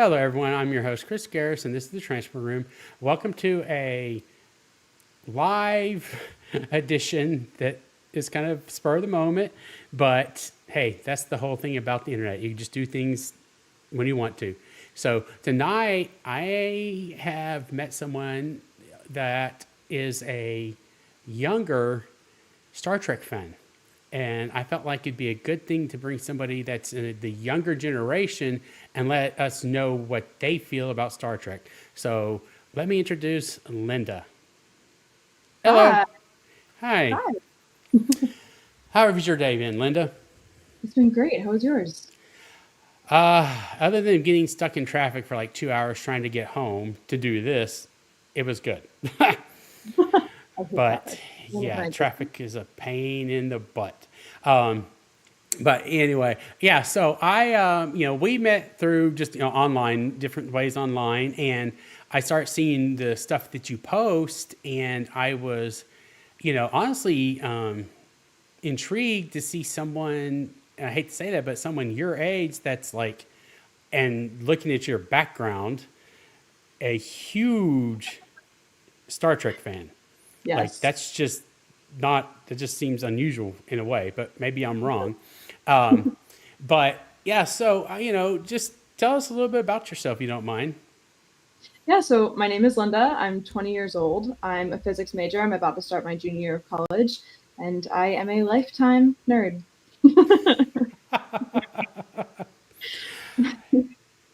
Hello, everyone. I'm your host, Chris Garris, and this is the Transfer Room. Welcome to a live edition that is kind of spur of the moment, but hey, that's the whole thing about the internet. You can just do things when you want to. So tonight, I have met someone that is a younger Star Trek fan. And I felt like it'd be a good thing to bring somebody that's in the younger generation and let us know what they feel about Star Trek. So let me introduce Linda. Hello. Hi. Hi. Hi. How has your day been, Linda? It's been great. How was yours? Other than getting stuck in traffic for like 2 hours trying to get home to do this, it was good. I hate But traffic. One of yeah, my traffic is a pain in the butt. Um, but anyway, yeah. So we met through just online, different ways online, and I started seeing the stuff that you post, and I was, honestly intrigued to see someone. And I hate to say that, but someone your age that's like, and looking at your background, a huge Star Trek fan. Like Yes. that's just not that just seems unusual in a way, but maybe I'm wrong. Um, but yeah, so just tell us a little bit about yourself, if you don't mind. Yeah, so my name is Linda. I'm 20 years old. I'm a physics major. I'm about to start my junior year of college, and I am a lifetime nerd.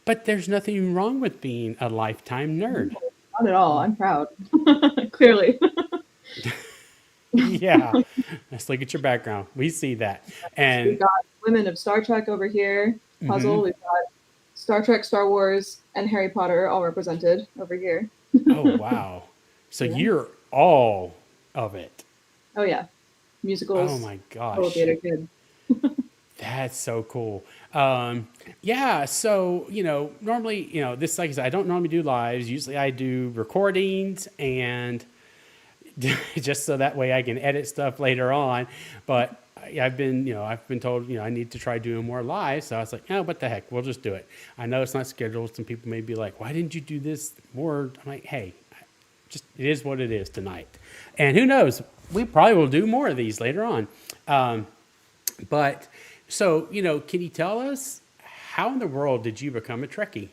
But there's nothing wrong with being a lifetime nerd. Not at all. I'm proud. Clearly. Yeah, let's look at your background. We see that, We've and got Women of Star Trek over here, mhm. Puzzle. We've got Star Trek, Star Wars, and Harry Potter all represented over here. Oh wow, so Yeah. you're all of it. Oh, yeah. Oh Musicals, my total gosh. theater kid. That's so cool. Yeah, so normally, this like I said, I don't normally do lives. Usually, I do recordings and just so that way I can edit stuff later on. But I've been told, I need to try doing more live. So I was like, oh, what the heck, we'll just do it. I know it's not scheduled. Some people may be like, why didn't you do this more? I'm like, hey, just it is what it is tonight. And who knows? We probably will do more of these later on. But so, can you tell us how in the world did you become a Trekkie?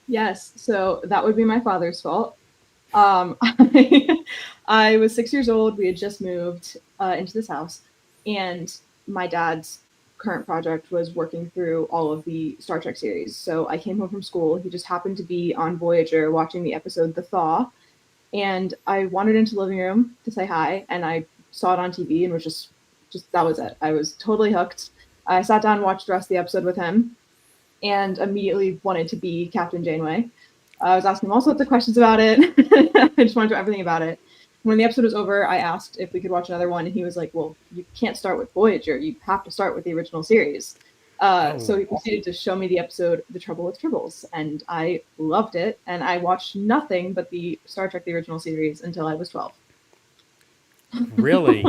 Yes, so that would be my father's fault. I was 6 years old. We had just moved into this house, and my dad's current project was working through all of the Star Trek series. So I came home from school. He just happened to be on Voyager watching the episode The Thaw, and I wandered into the living room to say hi, and I saw it on TV and was just that was it. I was totally hooked. I sat down and watched the rest of the episode with him, and immediately wanted to be Captain Janeway. I was asking him all sorts of questions about it. I just wanted to know everything about it. When the episode was over, I asked if we could watch another one, and he was like, "Well, you can't start with Voyager. You have to start with the original series." So Oh, he proceeded to show me the episode "The Trouble with Tribbles," and I loved it. And I watched nothing but the Star Trek: The Original Series until I was 12. really?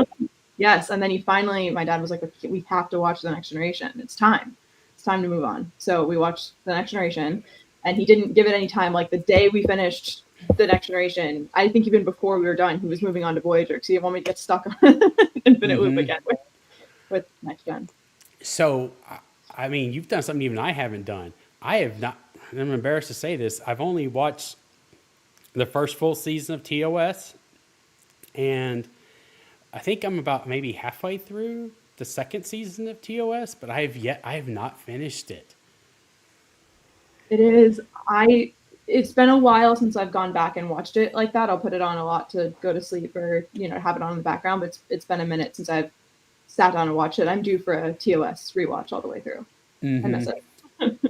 Yes, and then my dad was like, "We have to watch The Next Generation. It's time. It's time to move on." So we watched The Next Generation, and he didn't give it any time. Like the day we finished The Next Generation, I think even before we were done, he was moving on to Voyager because he didn't want me to get stuck on Infinite Loop Hmm. again with Next Gen. So, I mean, you've done something even I haven't done. I have not, and I'm embarrassed to say this, I've only watched the first full season of TOS, and I think I'm about maybe halfway through the second season of TOS, but I have not finished it. It is. I. It's been a while since I've gone back and watched it like that. I'll put it on a lot to go to sleep or have it on in the background. But it's been a minute since I've sat down and watched it. I'm due for a TOS rewatch all the way through. I miss it.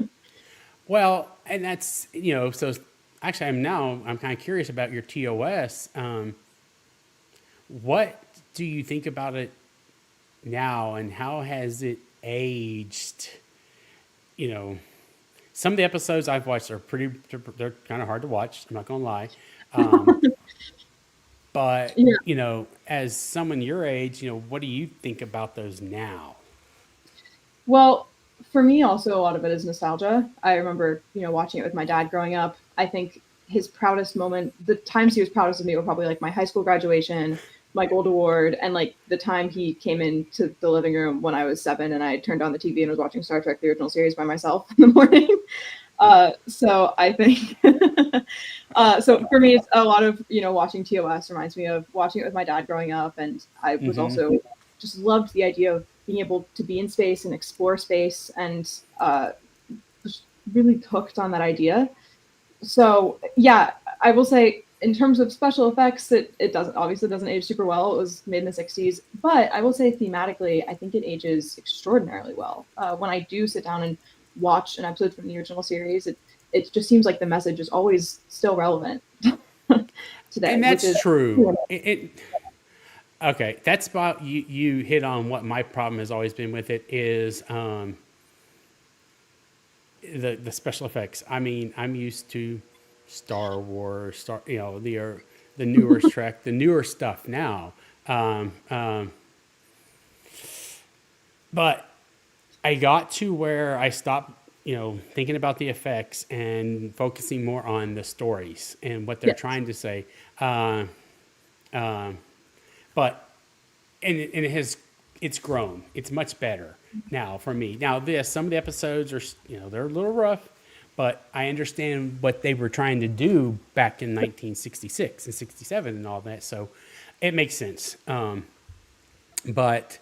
Well, and that's, so actually I'm kind of curious about your TOS. What do you think about it now and how has it aged? You know, some of the episodes I've watched are they're kind of hard to watch. I'm not going to lie. Um, but, Yeah. as someone your age, what do you think about those now? Well, For me, also a lot of it is nostalgia. I remember, watching it with my dad growing up. I think his proudest moment, the times he was proudest of me were probably like my high school graduation, my gold award, and like the time he came into the living room when I was 7 and I turned on the TV and was watching Star Trek: The Original Series by myself in the morning. So I think, so for me, it's a lot of, watching TOS reminds me of watching it with my dad growing up. And I was Mm-hmm. also just loved the idea of being able to be in space and explore space, and just really hooked on that idea. So yeah, I will say in terms of special effects, it doesn't obviously doesn't age super well. It was made in the 60s, but I will say thematically, I think it ages extraordinarily well. When I do sit down and watch an episode from the original series, it just seems like the message is always still relevant today, And which that's is true. Okay, that's about you hit on what my problem has always been with it is the special effects. I mean, I'm used to Star Wars, the newer Trek, the newer stuff now. Um, um, but I got to where I stopped, thinking about the effects and focusing more on the stories and what they're yes, trying to say. Uh, um, but and it's grown. It's much better now for me. Now some of the episodes are they're a little rough, but I understand what they were trying to do back in 1966 and 67 and all that. So it makes sense. But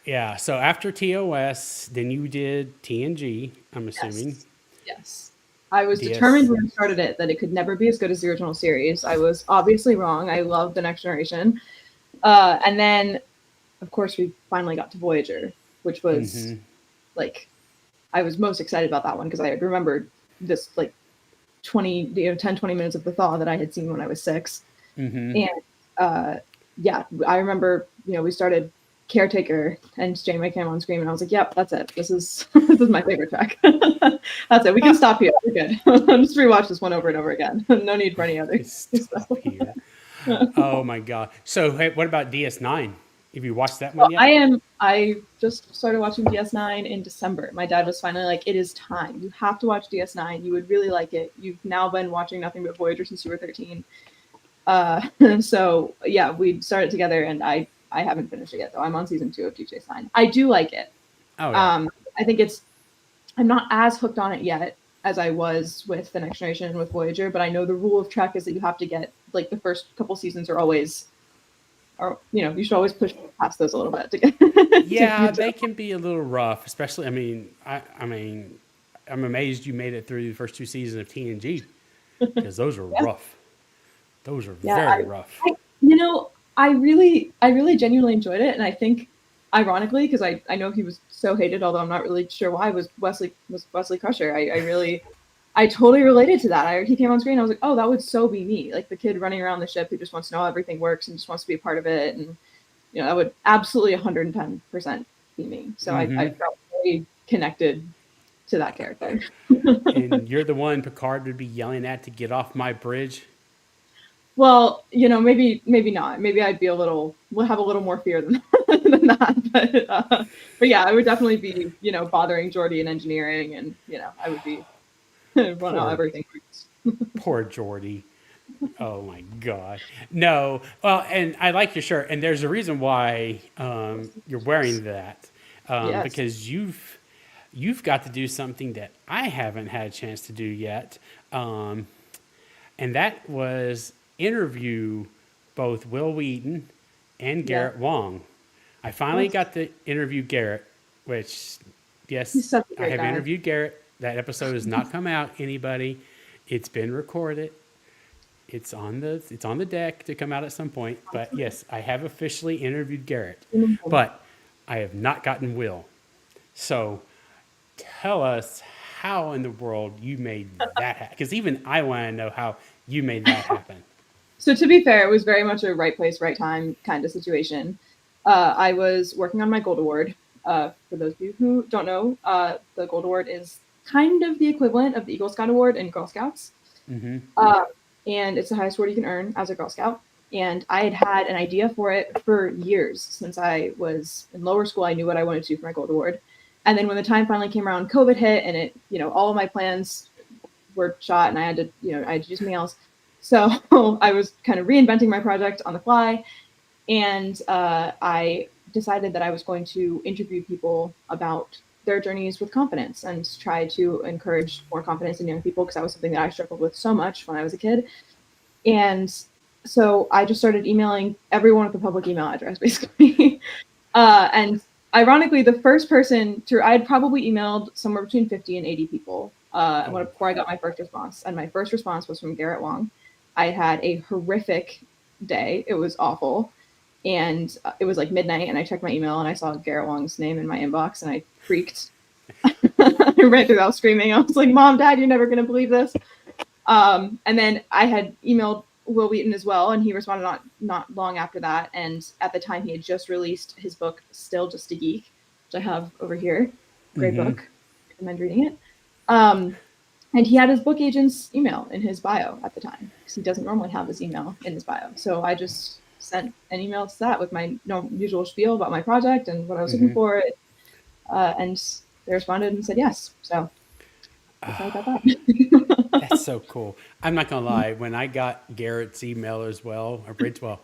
yeah. So after TOS, then you did TNG. I'm assuming yes, yes. I was determined DS. when I started it that it could never be as good as the original series. I was obviously wrong. I love The Next Generation. And then, of course, we finally got to Voyager, which was Mm-hmm. like, I was most excited about that one because I had remembered this like 10, 20 minutes of the thaw that I had seen when I was 6. Mm-hmm. And uh, yeah, I remember, we started Caretaker and Janeway came on screen and I was like, yep, that's it. This is this is my favorite track. That's it. We can stop here. We're good. Just rewatch this one over and over again. No need for any other stuff. Stop here. Oh my god. So hey, what about DS9? Have you watched that one yet? I just started watching DS9 in December. My dad was finally like, it is time. You have to watch DS9. You would really like it. You've now been watching nothing but Voyager since you were 13. So yeah, we started together and I haven't finished it yet though. I'm on season 2 of DJ Sign. I do like it. Oh yeah. I think I'm not as hooked on it yet as I was with The Next Generation and with Voyager, but I know the rule of Trek is that you have to get like the first couple seasons are always, or you should always push past those a little bit to get Yeah, to they can be a little rough, especially. I mean, I'm amazed you made it through the first 2 seasons of TNG because those are yeah, rough. Those are yeah. very rough. I I really genuinely enjoyed it, and I think ironically because I know he was so hated, although I'm not really sure why, was Wesley Crusher. I totally related to that. He came on screen. I was like, oh, that would so be me. Like the kid running around the ship who just wants to know how everything works and just wants to be a part of it. And, that would absolutely 110% be me. So I Hmm. felt very connected to that character. And you're the one Picard would be yelling at to get off my bridge. Well, maybe not. Maybe I'd be would have a little more fear than, than that. But yeah, I would definitely be, bothering Geordi in engineering and, I would be run out Poor, everything works. poor Geordie. Oh my god. No. Well, and I like your shirt, and there's a reason why you're wearing that Yes. because you've got to do something that I haven't had a chance to do yet, and that was interview both Will Wheaton and Yeah. Garrett Wong. I finally Yes. got to interview Garrett, which He's yes, such a I great have guy. interviewed Garrett. That episode has not come out. Anybody, it's been recorded. It's on the deck to come out at some point. But yes, I have officially interviewed Garrett, but I have not gotten Will. So tell us how in the world you made that happen. Because even I want to know how you made that happen. So to be fair, it was very much a right place, right time kind of situation. I was working on my Gold Award. For those of you who don't know, the Gold Award is kind of the equivalent of the Eagle Scout Award in Girl Scouts. Mm-hmm. Uh, and it's the highest award you can earn as a Girl Scout. And I had had an idea for it for years. Since I was in lower school, I knew what I wanted to do for my Gold Award. And then when the time finally came around, COVID hit, and it, all of my plans were shot, and I had to do something else. So I was kind of reinventing my project on the fly, and I decided that I was going to interview people about their journeys with confidence and try to encourage more confidence in young people, because that was something that I struggled with so much when I was a kid. And so I just started emailing everyone with a public email address, basically. And ironically, the first person I had probably emailed somewhere between 50 and 80 people before I got my first response. And my first response was from Garrett Wong. I had a horrific day. It was awful. And it was like midnight, and I checked my email and I saw Garrett Wong's name in my inbox, and I freaked. I ran through the house screaming. I was like, Mom, Dad, you're never going to believe this. And then I had emailed Will Wheaton as well, and he responded not long after that. And at the time, he had just released his book, Still Just a Geek, which I have over here. Great book. I recommend reading it. And he had his book agent's email in his bio at the time, because he doesn't normally have his email in his bio. So I just sent an email to that with my usual spiel about my project and what I was looking for. And they responded and said yes. So that's how I got that. That's so cool. I'm not gonna lie. When I got Garrett's email as well, or Bridgewell,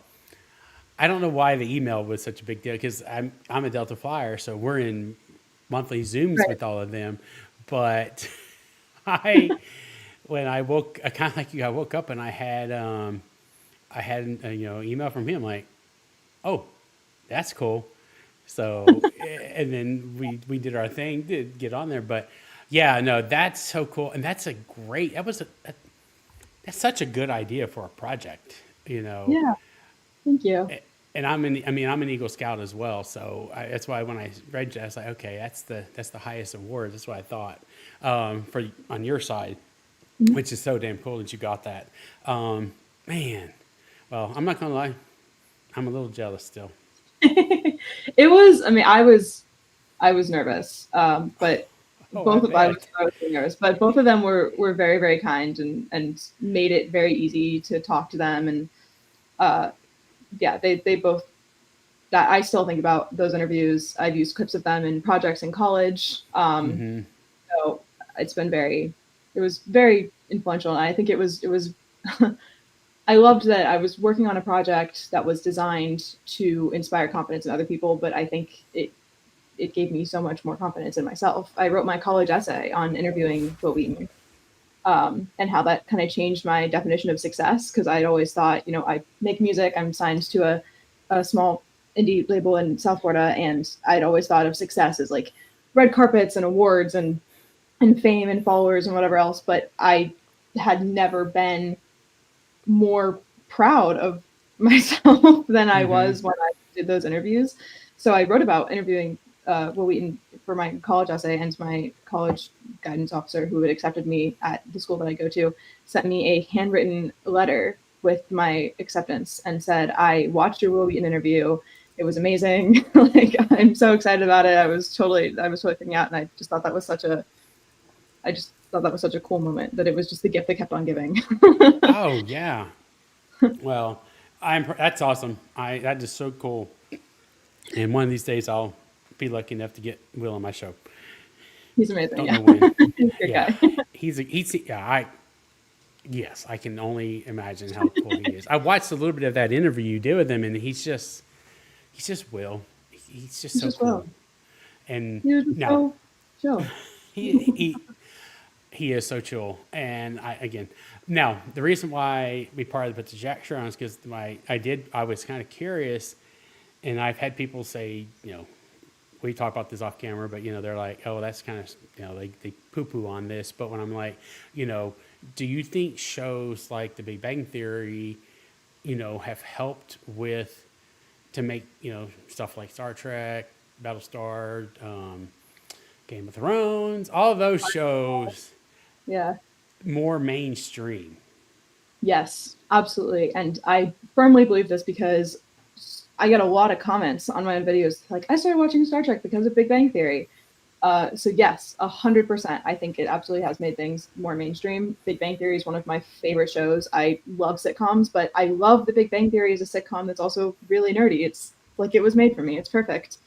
I don't know why the email was such a big deal, because I'm a Delta Flyer, so we're in monthly Zooms with all of them. But when I woke, kind of like you, I woke up and I had an email from him like, oh, that's cool. So and then we did our thing, did get on there, but yeah, no, that's so cool, and that's that's such a good idea for a project, Yeah, thank you. And I'm an Eagle Scout as well, so that's why when I read it, I was like, okay, that's the highest award. That's what I thought for on your side, which is so damn cool that you got that. Man, well, I'm not gonna lie, I'm a little jealous still. It was. I mean, I was nervous, but both of I was really nervous, but both of them were very, very kind, and made it very easy to talk to them. And yeah, they both. That I still think about those interviews. I've used clips of them in projects in college. So it was very influential, and I think it was. I loved that I was working on a project that was designed to inspire confidence in other people, but I think it gave me so much more confidence in myself. I wrote my college essay on interviewing Will Wheaton, and how that kind of changed my definition of success, because I'd always thought, I make music, I'm signed to a small indie label in South Florida, and I'd always thought of success as like red carpets and awards and fame and followers and whatever else, but I had never been more proud of myself than I was when I did those interviews. So I wrote about interviewing Will Wheaton for my college essay, and my college guidance officer, who had accepted me at the school that I go to, sent me a handwritten letter with my acceptance and said, I watched your Will Wheaton interview. It was amazing. Like, I'm so excited about it. I was totally freaking out. And I just thought that was such a cool moment, that it was just the gift that kept on giving. Oh yeah. Well, that's awesome. That is so cool. And one of these days I'll be lucky enough to get Will on my show. He's amazing. Don't Yeah. know when. He's a good Yeah. guy. Yes, I can only imagine how cool he is. I watched a little bit of that interview you did with him, and he's just Will. He's just so cool. Will. And He was just so chill. he is so chill. And now the reason why we partly put the Jack shirt on is because I was kind of curious, and I've had people say, we talk about this off camera, but they're like, oh, that's kind of, they poo poo on this. But when I'm like, do you think shows like The Big Bang Theory, have helped to make, stuff like Star Trek, Battlestar, Game of Thrones, all of those shows, Yeah. more mainstream? Yes, absolutely. And I firmly believe this, because I get a lot of comments on my videos like, I started watching Star Trek because of Big Bang Theory. So yes, 100%. I think it absolutely has made things more mainstream. Big Bang Theory is one of my favorite shows. I love sitcoms, but I love The Big Bang Theory as a sitcom that's also really nerdy. It's like, it was made for me. It's perfect.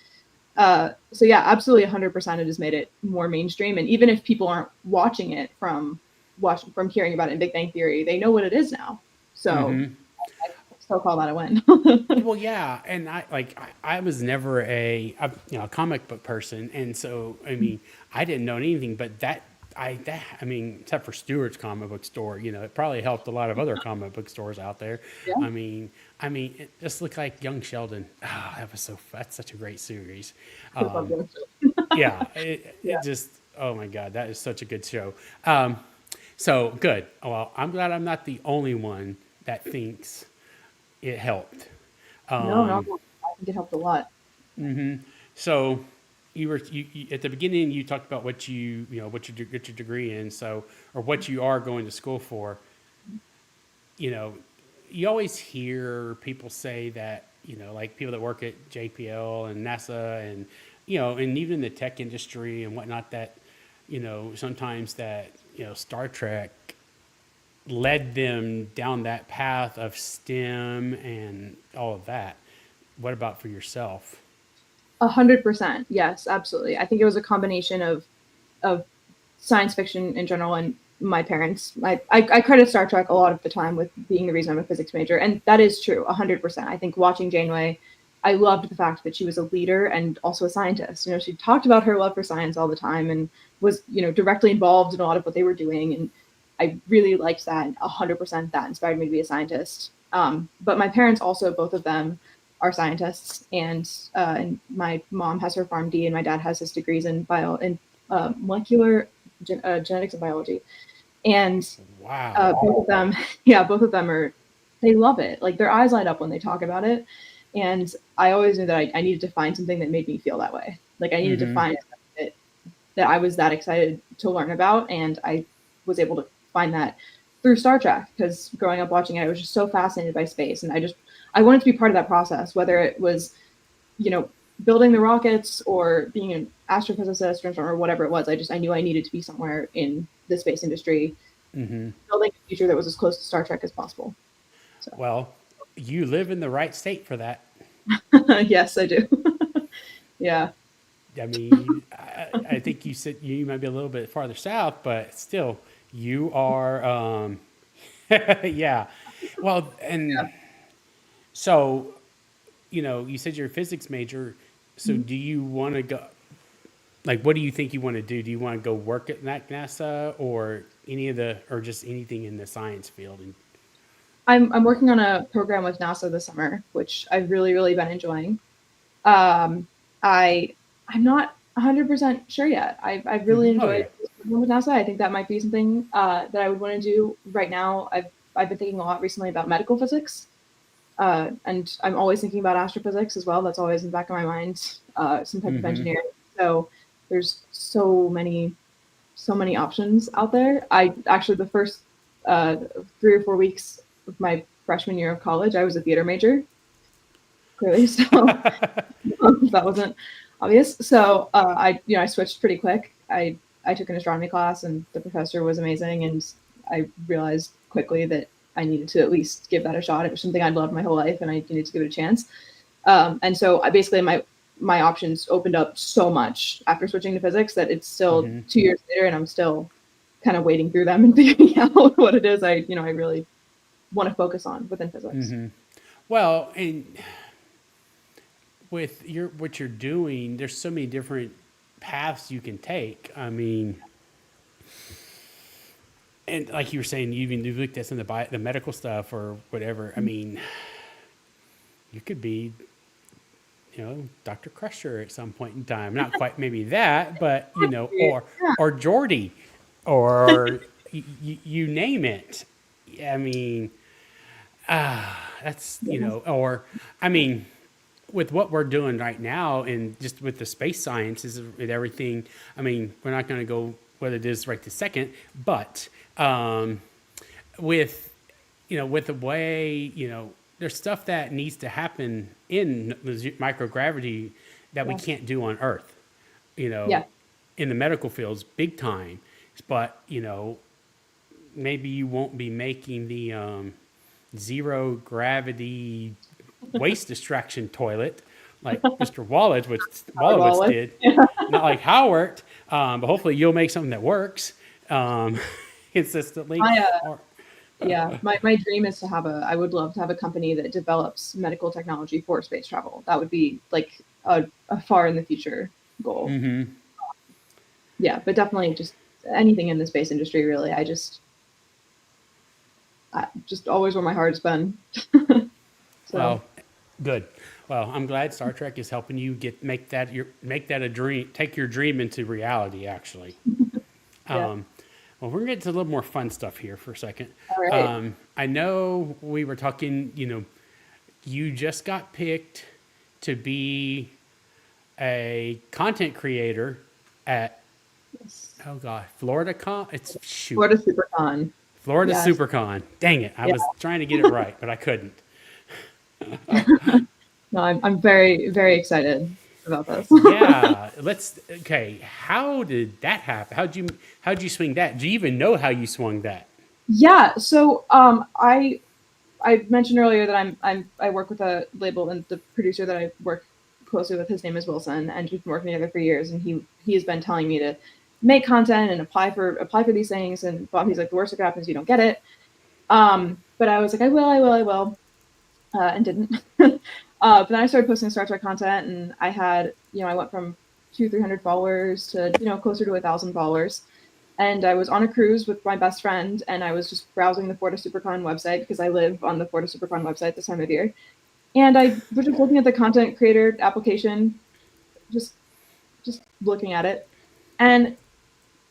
So yeah, absolutely 100% it has made it more mainstream. And even if people aren't watching it from hearing about it in Big Bang Theory, they know what it is now. So Mm-hmm. I still call that a win. Well, yeah, and I was never a comic book person, and so I mean I didn't know anything, but I mean except for Stewart's comic book store, it probably helped a lot of other comic book stores out there. Yeah. I mean it just looked like Young Sheldon. Ah, that's such a great series. I love Um, doing yeah, Yeah. it just oh my god, that is such a good show. Um, so good. Well, I'm glad I'm not the only one that thinks it helped. No, no, Um, I think it helped a lot. So you at the beginning you talked about what what you get your degree in, so or what you are going to school for. You know, you always hear people say that, like people that work at JPL and NASA and and even in the tech industry and whatnot that, sometimes that, Star Trek led them down that path of STEM and all of that. What about for yourself? 100%. Yes, absolutely. I think it was a combination of science fiction in general and my parents. I credit Star Trek a lot of the time with being the reason I'm a physics major, and that is true, 100%. I think watching Janeway, I loved the fact that she was a leader and also a scientist. She talked about her love for science all the time and was, directly involved in a lot of what they were doing, and I really liked that. 100% that inspired me to be a scientist. But my parents also, both of them, are scientists, and my mom has her PharmD, and my dad has his degrees in molecular genetics and biology. And Wow. both of them, yeah, both of them they love it. Like their eyes light up when they talk about it. And I always knew that I needed to find something that made me feel that way. Like I needed to Mm-hmm. find something that I was that excited to learn about. And I was able to find that through Star Trek because growing up watching it, I was just so fascinated by space. And I wanted to be part of that process, whether it was, you know, building the rockets or being an astrophysicist or whatever it was. I knew I needed to be somewhere in the space industry, Mm-hmm. building a future that was as close to Star Trek as possible. So Well, you live in the right state for that. yes, I do. Yeah. I mean, I think you said you might be a little bit farther south, but still, you are. Yeah. Well, and so you said you're a physics major. So Mhm. do you want to go? Like, what do you think you want to do? Do you want to go work at NASA or or just anything in the science field? And I'm working on a program with NASA this summer, which I've really been enjoying. Um, I I'm not 100% sure yet. I've really mm-hmm. Oh enjoyed yeah. working with NASA. I think that might be something that I would want to do right now. I've been thinking a lot recently about medical physics, and I'm always thinking about astrophysics as well. That's always in the back of my mind. Some type of Mm-hmm. engineering. So there's so many options out there. I actually the first 3 or 4 weeks of my freshman year of college, I was a theater major. Clearly, so that wasn't obvious. So I switched pretty quick. I took an astronomy class, and the professor was amazing, and I realized quickly that I needed to at least give that a shot. It was something I'd loved my whole life, and I needed to give it a chance. And so I basically my options opened up so much after switching to physics that it's still Mm-hmm. 2 years later, and I'm still kind of wading through them and figuring out what it is I really want to focus on within physics. Mm-hmm. Well, and with what you're doing, there's so many different paths you can take. I mean, and like you were saying, you've looked at some of the medical stuff or whatever. I mean, you could be, Dr. Crusher at some point in time. Not quite maybe that, but Yeah. or Geordie, or you name it. I mean, that's Yeah. or I mean, with what we're doing right now and just with the space sciences and everything, I mean, we're not going to go what it is right this second, but with with the way there's stuff that needs to happen in the microgravity that we Yeah. can't do on Earth. You know, Yeah. in the medical fields, big time. But maybe you won't be making the zero gravity waste extraction toilet, like Mr. Wallowitz Wallace. did, not like Howard. But hopefully you'll make something that works um, consistently. My Or yeah, my dream is to have a. I would love to have a company that develops medical technology for space travel. That would be like a far in the future goal. Yeah, but definitely just anything in the space industry. Really, I just always where my heart's been. So well, good. Well, I'm glad Star Trek is helping you make that a dream, take your dream into reality. Actually, yeah, well, we're gonna get to a little more fun stuff here for a second. all right. I know we were talking. You just got picked to be a content creator at Yes. oh god, Florida Con. It's shoot, Florida SuperCon. Florida Yes. SuperCon. Dang it, I Yeah. was trying to get it right, but I couldn't. No, I'm very very excited about this. Yeah, let's. Okay, how did that happen? How'd you swing that? Do you even know how you swung that? Yeah. So I mentioned earlier that I work with a label, and the producer that I work closely with, his name is Wilson, and we've been working together for years. And he has been telling me to make content and apply for these things. And Bob, he's like, the worst that could happen is you don't get it. But I was like, I will, and didn't. But then I started posting Star Trek content, and I had, I went from 200-300 followers to, closer to 1,000 followers. And I was on a cruise with my best friend, and I was just browsing the Florida SuperCon website because I live on the Florida SuperCon website this time of year. And I was just looking at the content creator application, just looking at it. And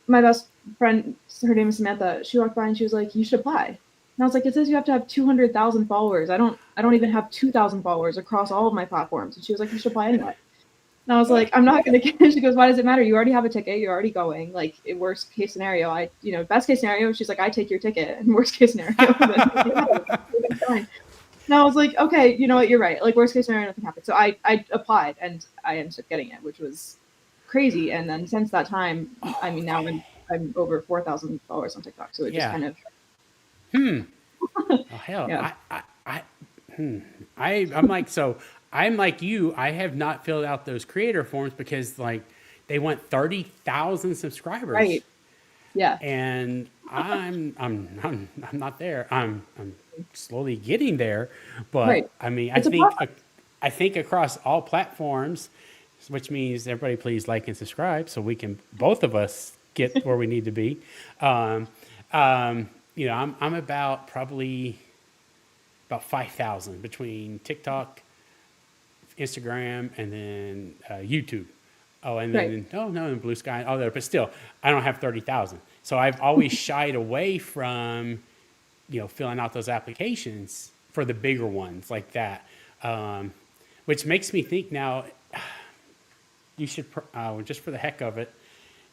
my best friend, her name is Samantha, she walked by and she was like, "You should apply." And I was like, "It says you have to have 200,000 followers. I don't even have 2,000 followers across all of my platforms." And she was like, "You should apply anyway." And I was like, "I'm not going to get it." She goes, "Why does it matter? You already have a ticket. You're already going. Like, worst case scenario, best case scenario," she's like, "I take your ticket." And worst case scenario, then fine. And I was like, "Okay, you know what? You're right. Like, worst case scenario, nothing happened." So I applied, and I ended up getting it, which was crazy. And then since that time, I mean, now I'm over 4,000 followers on TikTok. So it just Yeah. kind of, Oh hell, yeah. I'm like so. I'm like you. I have not filled out those creator forms because like they want 30,000 subscribers, Right. Yeah. and I'm not there. I'm slowly getting there, but Right. I mean, It's a process. I think across all platforms, which means everybody please like and subscribe so we can both of us get where we need to be. Um, I'm about probably about 5,000 between TikTok, Instagram, and then YouTube. Oh, and then Right. oh no, and Blue Sky, all there. But still, I don't have 30,000. So I've always shied away from filling out those applications for the bigger ones like that, which makes me think now you should just for the heck of it,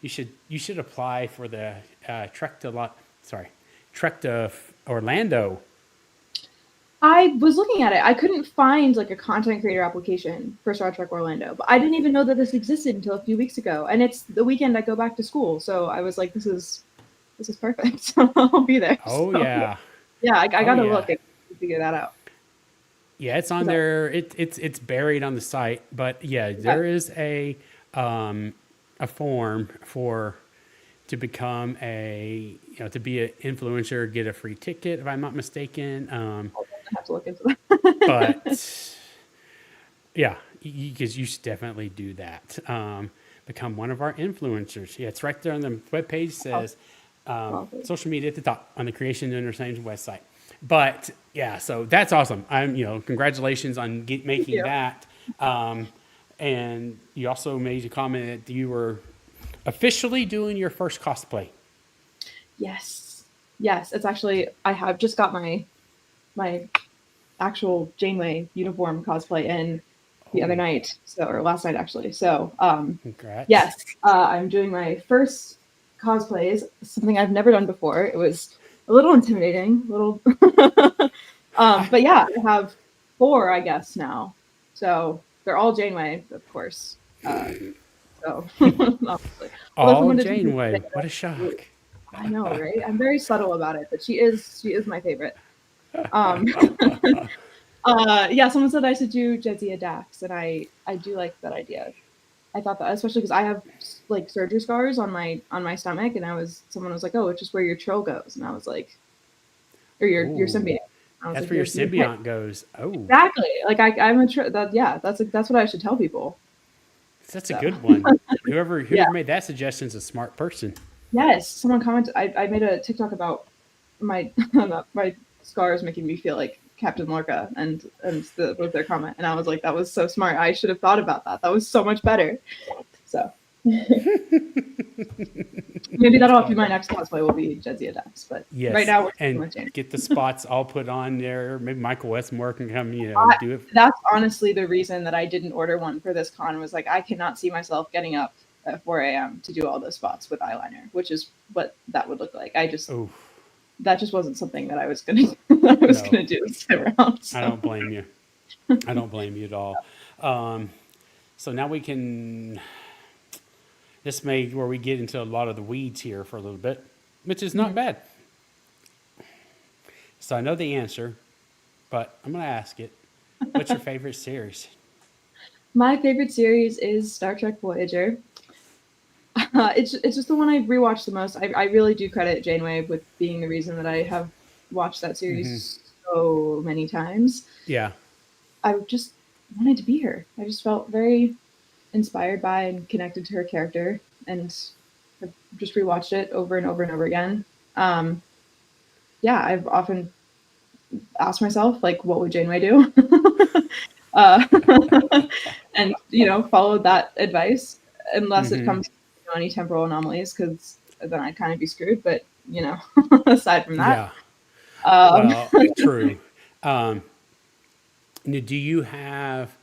you should apply for the Trek to Orlando. I was looking at it. I couldn't find like a content creator application for Star Trek Orlando, but I didn't even know that this existed until a few weeks ago. And it's the weekend I go back to school, so I was like, this is perfect. So I'll be there. Oh So, yeah, yeah, I oh gotta yeah. look and figure that out. Yeah, it's on 'Cause there. It's buried on the site, but yeah, I, there is a form to become to be an influencer, get a free ticket if I'm not mistaken. I'll have to look into that. But yeah, because you should definitely do that. Become one of our influencers. Yeah, it's right there on the webpage. Says Well, social media at the top on the Creation and Entertainment website. But yeah, so that's awesome. Congratulations on thank making you. that. And you also made a comment that you were officially doing your first cosplay. Yes. Yes. It's actually, I have just got my actual Janeway uniform cosplay in the other Oh, night. So, or last night actually. So, congrats. yes, I'm doing my first cosplays, something I've never done before. It was a little intimidating, a little, but yeah, I have 4, I guess now. So they're all Janeway, of course. So obviously, although All someone did tell me Janeway. today What a that shock. I know, right? I'm very subtle about it, but she is my favorite. Um, Yeah, someone said I should do Jadzia Dax, and I do like that idea. I thought that, especially because I have like surgery scars on my stomach, and someone was like, "Oh, it's just where your trill goes," and I was like, or your Ooh, symbiont. I was that's like, where your you're right. symbiont goes. Oh, Exactly. Like I'm that. Yeah, that's what I should tell people. that's a So good one. Whoever yeah, whoever made that suggestion is a smart person. yes. Someone commented. I made a TikTok about my about my scars making me feel like Captain Lorca, and was their comment, and I was like, that was so smart. I should have thought about that. That was so much better. So maybe That's that'll be funny. my next cosplay will be Jedzia Dax, but right Yes, now we're sticking and with Jane. get the spots all put on there. Maybe Michael Westmore can come, I, do it. that's honestly the reason that I didn't order one for this con was like I cannot see myself getting up at 4 a.m. to do all those spots with eyeliner, which is what that would look like. Oh, That just wasn't something that I was gonna that I was no, gonna do this time around. I So don't blame you. I don't blame you at all. Um, so now we can. This may where we get into a lot of the weeds here for a little bit, which is not mhm. bad. So I know the answer, but I'm going to ask it. What's your favorite series? My favorite series is Star Trek Voyager. It's just the one I rewatched the most. I really do credit Janeway with being the reason that I have watched that Hmm. series so many times. Yeah, I just wanted to be her. I just felt very inspired by and connected to her character, and I've just rewatched it over and over and over again. Um, yeah, I've often asked myself, like, what would Janeway do? uh, and followed that advice, unless it hmm, comes to any temporal anomalies, because then I'd kind of be screwed. But aside from that, yeah. um, Well, true. Um, do you have?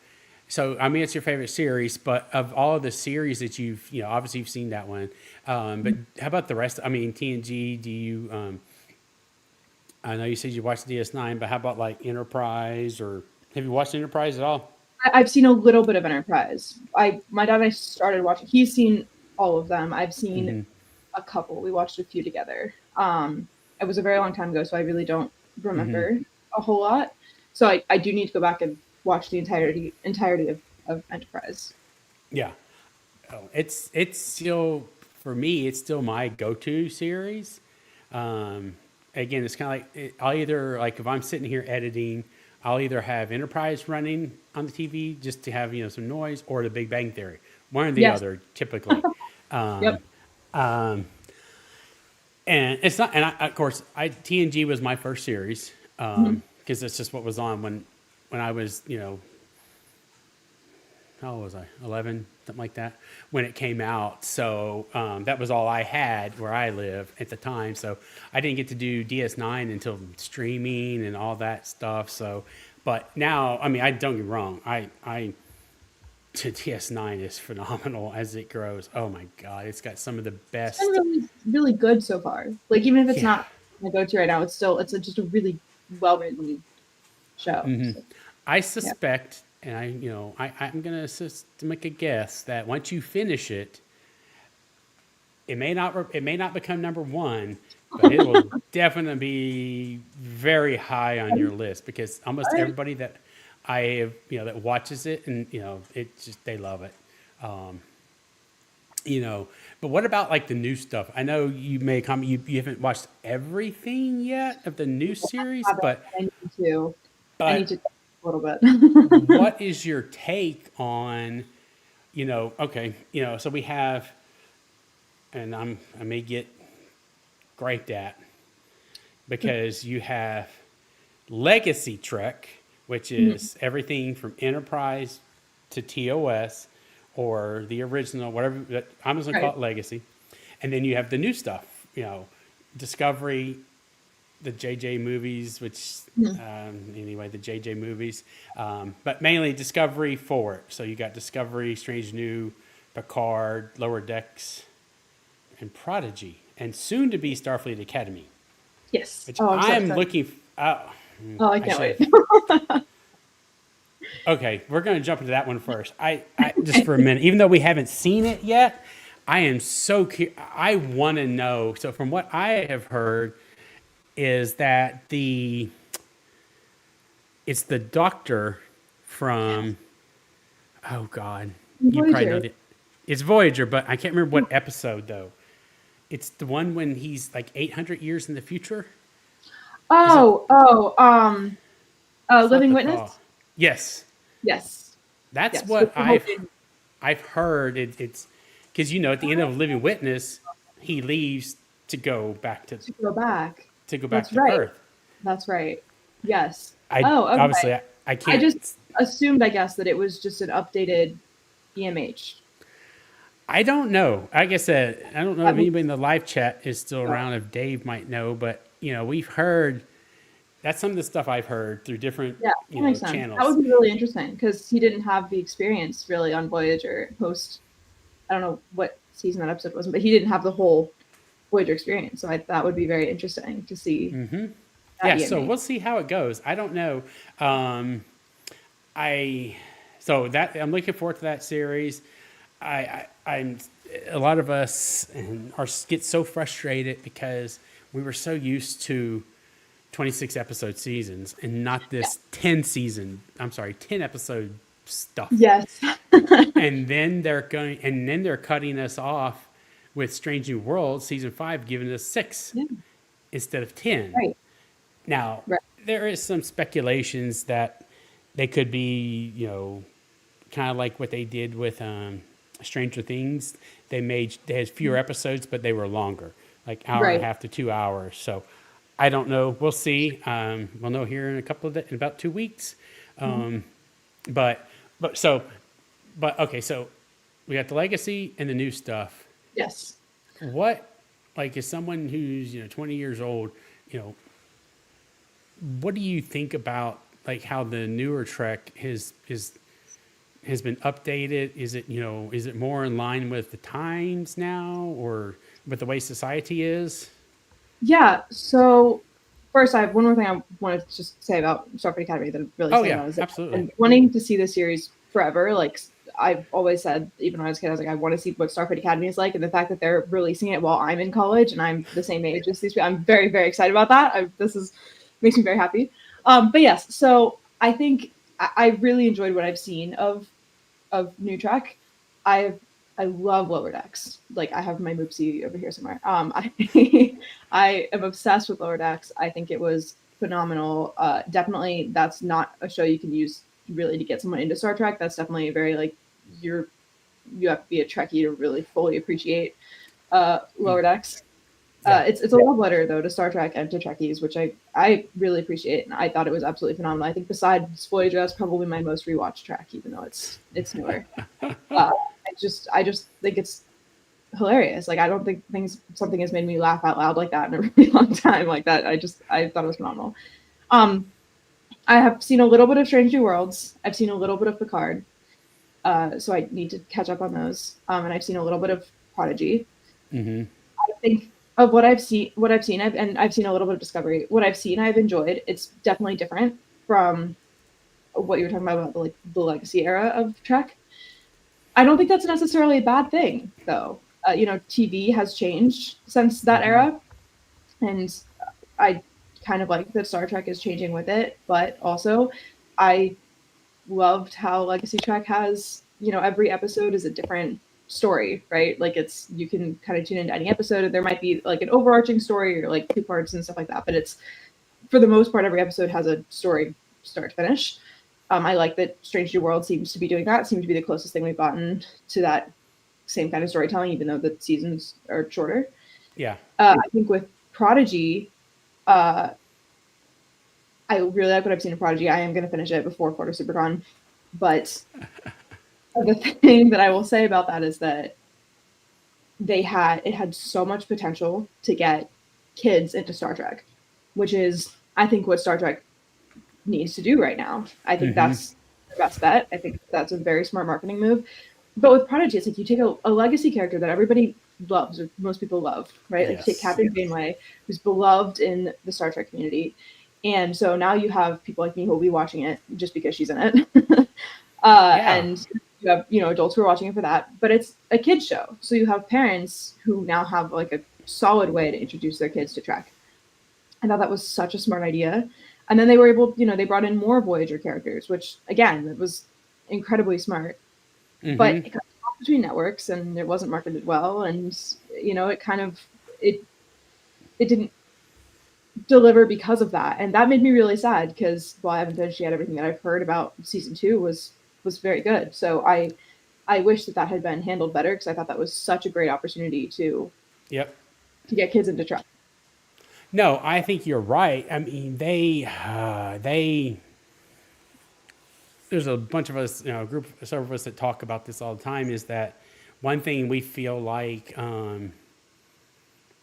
So I mean, it's your favorite series, but of all of the series that obviously you've seen that one. But how about the rest? I mean, TNG. Do you? I know you said you watched DS9, but how about like Enterprise, or have you watched Enterprise at all? I've seen a little bit of Enterprise. My dad and I started watching. He's seen all of them. I've seen Hmm. a couple. We watched a few together. It was a very long time ago, so I really don't Hmm. remember a whole lot. So I do need to go back and watch the entirety of Enterprise. Yeah. Oh, it's still for me. It's still my go-to series. Um, Again, it's kind of like I'll either like if I'm sitting here editing, I'll either have Enterprise running on the TV just to have some noise, or The Big Bang Theory, one or the Yes. other typically. Um, Yep. um, and it's not, and of course, TNG was my first series Mhm. because that's just what was on when I was how old was I? 11, something like that, when it came out. So that was all I had where I live at the time. So I didn't get to do DS9 until streaming and all that stuff. So, but now, I mean, I don't get me wrong. I DS9 is phenomenal as it grows. Oh my God, it's got some of the It's been best. really really good so far. Like even if it's Yeah. not my go-to right now, just a really well written show. So, I yeah. suspect, and I'm gonna to make a guess that once you finish it, it may not become number one, but it will definitely be very high on your list because almost All right. everybody that I have that watches it, and it just they love it. Um, but what about like the new stuff? I know you may come you haven't watched everything yet of the new series, Have it. but I need to. I need but to a little bit. what is your take on okay, so we have, and I may get griped at because you have Legacy Trek, which Mhm. is everything from Enterprise to TOS or the original, whatever. I'm just gonna call Right. it Legacy, and then you have the new stuff, Discovery, the JJ movies, which Mhm. anyway, the JJ movies, but mainly Discovery forward. So you got Discovery, Strange New, Picard, Lower Decks, and Prodigy, and soon to be Starfleet Academy, Yes. which Oh, I'm so I'm excited. looking. Oh, I I can't should wait. have. Okay, we're going to jump into that one first. I just for a minute, even though we haven't seen it yet, I am so I want to know. So from what I have heard, is that it's the doctor from, oh God, you probably know Voyager. the, it's Voyager, but I can't remember what episode though. It's the one when he's like 800 years in the future. Is it? Oh, oh, It's not Living the thaw. Witness. Yes, Yes, that's yes. Which what we're hoping I've heard. It's because at the end of Living Witness, he leaves to go back to go back. That's to right. Earth. That's right. Yes. I Oh, okay. obviously I I can't. just assumed, I guess, that it was just an updated EMH. I don't know. Like I said, I don't know if That anybody makes in the live chat is still around. If Dave might know, but we've heard that's some of the stuff I've heard through different Yeah, that makes sense. That channels. would be really interesting because he didn't have the experience really on Voyager post. I don't know what season that episode was, but he didn't have the whole Voyager experience. So that would be very interesting to see that Yeah, so EMH. we'll see how it goes. I don't know. I so that I'm looking forward to that series. I'm a lot of us get so frustrated because we were so used to 26 episode seasons and not Yeah. this 10 episode stuff. Yes. And then they're cutting us off with Strange New Worlds season 5, giving us 6 Yeah. instead of 10. Right. Now, Right. there is some speculations that they could be, kind of like what they did with Stranger Things. They had fewer episodes, but they were longer, like hour and Right. a half to 2 hours. So I don't know. We'll see. We'll know here in in about 2 weeks. But but so but okay. So we got the legacy and the new stuff. Yes. What, like, as someone who's 20 years old, you know, what do you think about like how the newer Trek has been updated? Is it more in line with the times now, or with the way society is? Yeah. So first, I have one more thing I wanted to just say about Starfleet Academy that I'm really Oh excited yeah, about is that absolutely. I'm wanting to see the series forever. Like I've always said, even when I was a kid, I was like, I want to see what Starfleet Academy is like, and the fact that they're releasing it while I'm in college and I'm the same age as these people, I'm very, very excited about that. This is makes me very happy. But yes, so I think I really enjoyed what I've seen of New Trek. I love Lower Decks. Like I have my Moopsie over here somewhere. I I am obsessed with Lower Decks. I think it was phenomenal. Definitely, that's not a show you can use really to get someone into Star Trek. That's definitely a very like you have to be a Trekkie to really fully appreciate Lower Decks. Yeah. It's a love letter though to Star Trek and to Trekkies, which I really appreciate, and I thought it was absolutely phenomenal. I think besides Voyager, that's probably my most rewatched Trek, even though it's newer. I just think it's hilarious. Like I don't think something has made me laugh out loud like that in a really long time. Like that, I thought it was phenomenal. Um, I have seen a little bit of Strange New Worlds. I've seen a little bit of Picard. So I need to catch up on those. And I've seen a little bit of Prodigy. I think of I've seen, I've seen a little bit of Discovery. What I've seen, I've enjoyed. It's definitely different from what you were talking about the legacy era of Trek. I don't think that's necessarily a bad thing, though. TV has changed since that era, and I kind of like that Star Trek is changing with it. But also, I loved how Legacy Trek has, every episode is a different story, right? Like you can kind of tune into any episode and there might be like an overarching story or like two parts and stuff like that. But it's, for the most part, every episode has a story start to finish. I like that Strange New World seems to be doing that. It seems to be the closest thing we've gotten to that same kind of storytelling, even though the seasons are shorter. Yeah. I think with Prodigy, I really like what I've seen of Prodigy. I am going to finish it before Quarter Supercon. But the thing that I will say about that is that it had so much potential to get kids into Star Trek, which is, I think, what Star Trek needs to do right now. I think that's the best bet. I think that's a very smart marketing move. But with Prodigy, it's like you take a legacy character that everybody loves, or most people love, right? Like you take Captain Janeway, who's beloved in the Star Trek community. And so now you have people like me who will be watching it just because she's in it. And you have, adults who are watching it for that. But it's a kid's show. So you have parents who now have like a solid way to introduce their kids to Trek. I thought that was such a smart idea. And then they were able, they brought in more Voyager characters, which again, it was incredibly smart. But Mm-hmm. it got off between networks and it wasn't marketed well, and it kind of it it didn't deliver because of that, and that made me really sad because while I haven't finished yet, everything that I've heard about season two was very good. So I wish that had been handled better because I thought that was such a great opportunity Yep. to get kids into Trek. No, I think you're right. I mean, they there's a bunch of us, a group, several of us that talk about this all the time. Is that one thing we feel like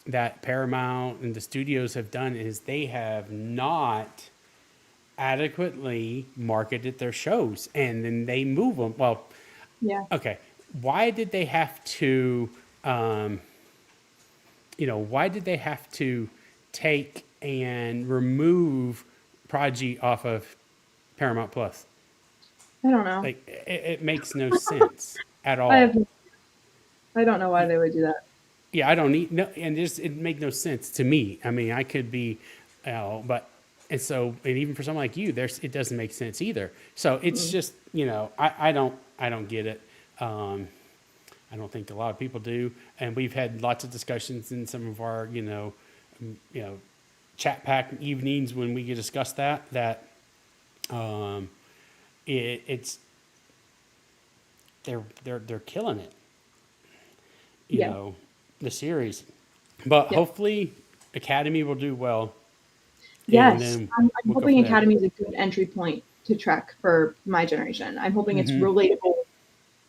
that Paramount and the studios have done is they have not adequately marketed their shows, and then they move them. Well, Yeah, okay, why did they have to? Why did they have to take and remove Prodigy off of Paramount Plus? I don't know. Like, it makes no sense at I all. have I don't know why they would do that. Yeah, I don't need no, and it make no sense to me. I mean, I could be, but and even for someone like you, it doesn't make sense either. So it's Mm-mm. just I don't get it. I don't think a lot of people do, and we've had lots of discussions in some of our you know chat pack evenings when we discuss that um, it's they're killing it. Yeah. The series. But Yep. hopefully, Academy will do well, and Yes, then I'm we'll go hoping from there. Academy is a good entry point to Trek for my generation. I'm hoping it's Hmm. relatable,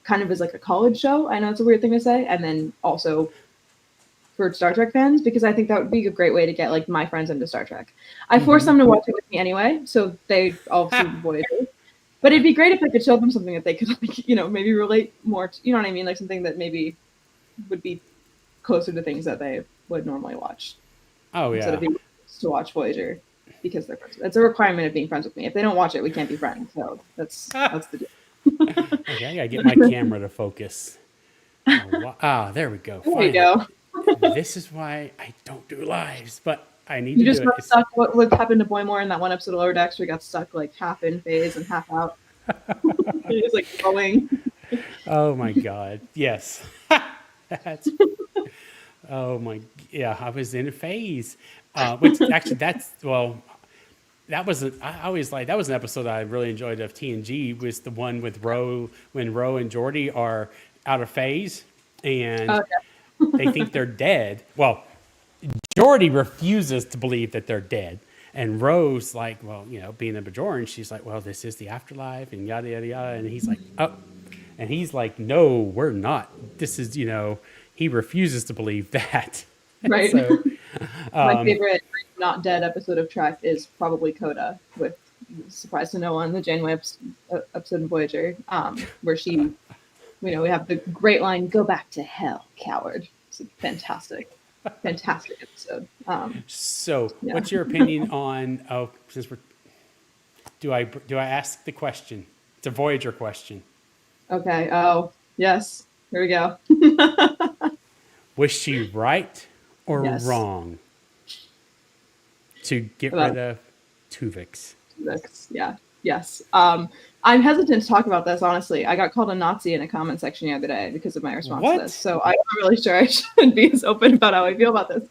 kind of as like a college show. I know it's a weird thing to say, and then also for Star Trek fans because I think that would be a great way to get like my friends into Star Trek. I force Hmm. them to watch it with me anyway, so they all see Voyager. But it'd be great if I could show them something that they could like, maybe relate more to, you know what I mean? Like something that maybe would be closer to things that they would normally watch Oh instead of yeah. being forced to watch Voyager because they're friends. It's a requirement of being friends with me. If they don't watch it, we can't be friends. So that's the deal. Okay, I gotta get my camera to focus. There we go. There you Finally, go. this is why I don't do lives, but I need You to do just it. got stuck. What happened to Boymore in that one episode of Lower Decks? We got stuck like half in phase and half out. He was like going. Oh my God. Yes. That's oh my yeah. I was in a phase, which actually I always like that was an episode I really enjoyed of TNG was the one with Ro when Ro and Geordi are out of phase and Oh they think they're dead. Well, Geordi refuses to believe that they're dead. And Ro's like, well, being a Bajoran, she's like, well, this is the afterlife and yada, yada, yada. And he's like, oh. And he's like, no, we're not. This is, he refuses to believe that. yeah, right. So, My favorite not dead episode of Trek is probably Coda with surprise to no one, the Janeway episode in Voyager, where she, we have the great line, "Go back to hell, coward." It's a fantastic, fantastic episode. so Yeah. what's your opinion on, since do I ask the question? It's a Voyager question. Okay. Oh, yes. Here we go. Was she right or Yes. wrong to get About rid of Tuvix? this. Yeah. Yes. I'm hesitant to talk about this, honestly. I got called a Nazi in a comment section the other day because of my response to this. What? So I'm not really sure I should be as open about how I feel about this.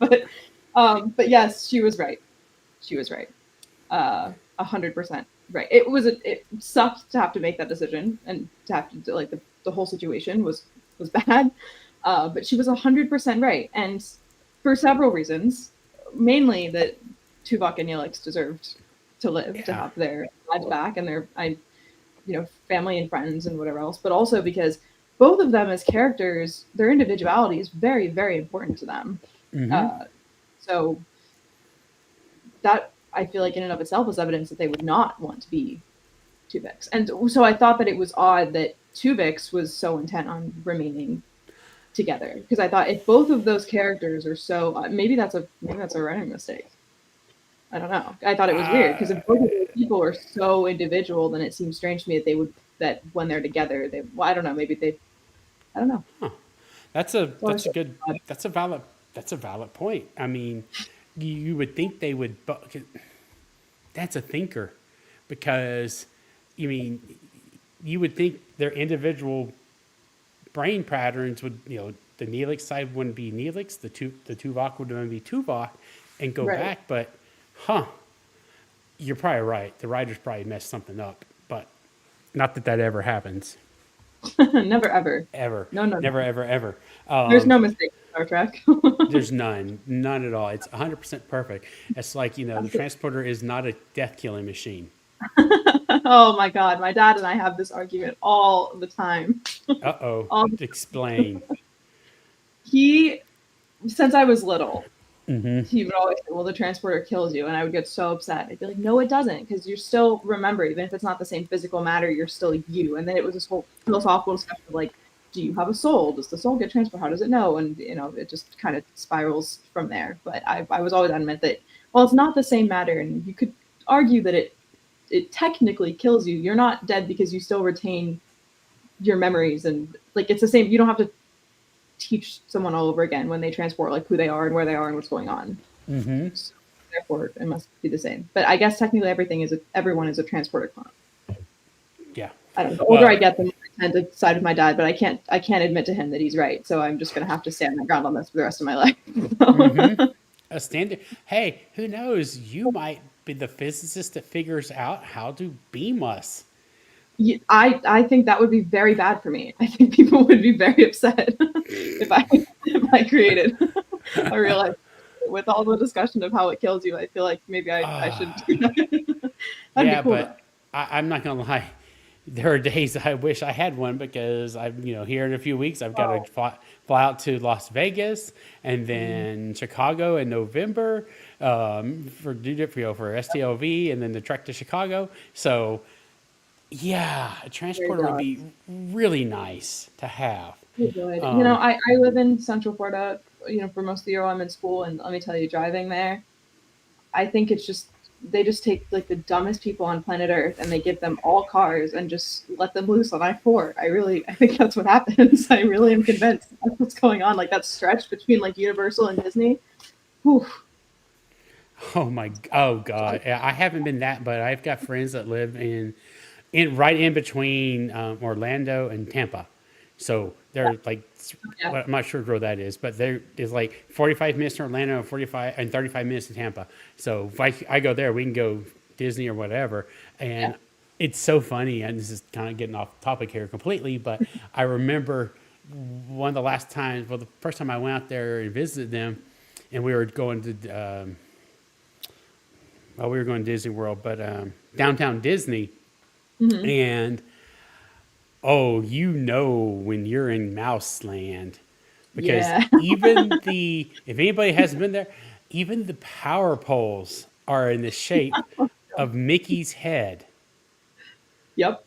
But yes, she was right. She was right. 100% right. It sucked to have to make that decision and to have to do, like the whole situation was bad. But she was 100% right. And for several reasons, mainly that Tuvok and Neelix deserved to live, to Yeah. have their lives back and their family and friends and whatever else, but also because both of them as characters, their individuality is very, very important to them. Mm-hmm. So that I feel like in and of itself is evidence that they would not want to be Tuvix. And so I thought that it was odd that Tuvix was so intent on remaining together because I thought if both of those characters are so maybe that's a writing mistake. I don't know. I thought it was weird because if both of those people are so individual, then it seems strange to me that when they're together, I don't know, maybe I don't know. That's a So that's a good that's a valid point. I mean, you would think they would, that's a thinker, because you mean you would think their individual brain patterns would, the Neelix side wouldn't be Neelix, the Tuvok would be Tuvok, and go Right. back. But, huh, you're probably right. The writers probably messed something up, but not that that ever happens. Never ever. Ever. No, no, Never, no. ever, ever. There's no mistake in Star Trek. There's none. None at all. It's 100% perfect. It's like, the transporter is not a death killing machine. Oh my God, my dad and I have this argument all the time. Uh oh. All Explain. he, since I was little, Mm-hmm. he would always say, "Well, the transporter kills you," and I would get so upset. I'd be like, "No, it doesn't, because you're still, remember, even if it's not the same physical matter, you're still you." And then it was this whole philosophical discussion of like, do you have a soul? Does the soul get transported? How does it know? And it just kind of spirals from there. But I was always adamant that, well, it's not the same matter, and you could argue that it technically kills you. You're not dead because you still retain your memories, and like it's the same. You don't have to teach someone all over again when they transport, like who they are and where they are and what's going on. Mm-hmm. So, therefore, it must be the same. But I guess technically everyone is a transporter clone. Yeah. I don't know. The older I get, the more I tend to side with my dad, but I can't admit to him that he's right. So I'm just gonna have to stand my ground on this for the rest of my life. Mm-hmm. A standard. Hey, who knows? You might be the physicist that figures out how to beam us. I think that would be very bad for me. I think people would be very upset if I created a real life. With all the discussion of how it kills you, I feel like maybe I should do that. That'd Yeah, be cool. but I'm not gonna lie. There are days I wish I had one, because I'm, here in a few weeks I've got to fly out to Las Vegas and then Chicago in November for STLV, and then the trek to Chicago. So yeah, a transporter would be really nice to have. Good. I live in Central Florida, for most of the year while I'm in school, and let me tell you, driving there, I think it's just, they just take like the dumbest people on planet Earth and they give them all cars and just let them loose on I-4. I think that's what happens. I really am convinced that's what's going on. Like that stretch between like Universal and Disney. Whew. Oh God, I haven't been that, but I've got friends that live in right in between Orlando and Tampa. So they're like, I'm not sure where that is, but there is like 45 minutes in Orlando and 35 minutes in Tampa. So if I go there, we can go Disney or whatever. And it's so funny. And this is kind of getting off topic here completely, but I remember one of the last times, the first time I went out there and visited them, and we were going to, we were going to Disney World, but downtown Disney. Mm-hmm. And when you're in Mouse Land, because if anybody hasn't been there, even the power poles are in the shape of Mickey's head. Yep.